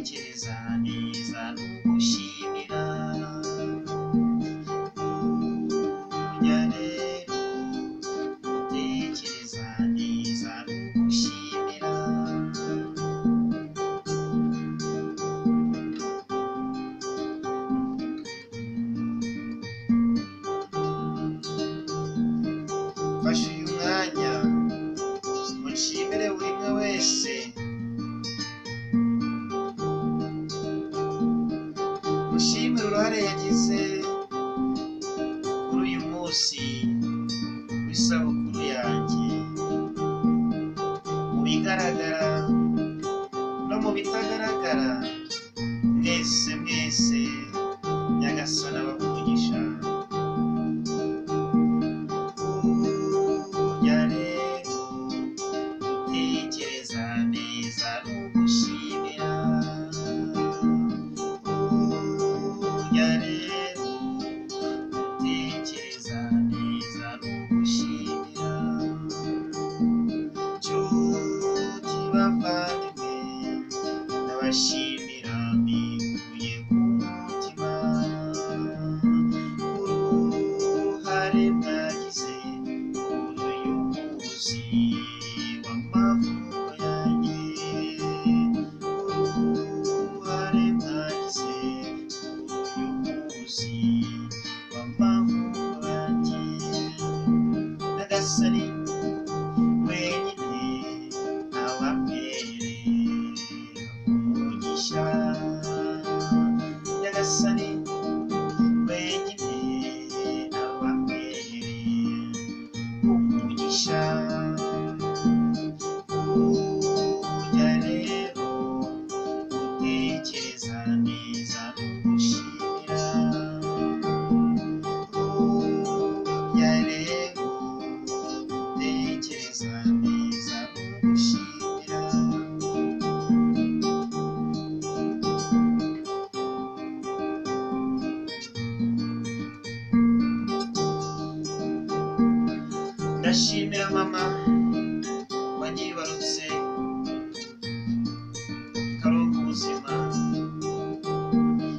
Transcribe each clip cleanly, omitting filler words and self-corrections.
gutekereza neza no gushimira. Burya rero gutekereza neza no gushimira. Fasha uyu mwanya mushimire buri umwe wese, mushimire uruhare yagize kuri uyu munsi w'isabukuru yanjye, mu bigaragara no mu bitagaragara. Mwese mwese Nyagasani abavugisha. Burya rero gutekereza neza no gushimira. Burya rero gutekereza neza no gushimira. Nshuti bavandimwe ndabashimira mbikuye ku mutima uruhare mwagize kuri uyu munsi w'amavuko yanjye. Uruhare mwagize kuri uyu munsi w'amavuko yanjye. Nyagasani wenyine abampereye umugisha. Nyagasani wenyine abampereye umugisha. Burya rero gutekereza neza no gushimira. Burya rero gutekereza neza no gushimira. Ndashimira mama wanyibarutse ikaronka ubuzima.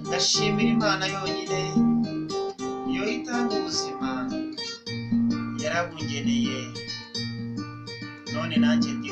Ndashimira Imana yonyine iyo itanga ubuzima yarabungeneye, none nanjye ndi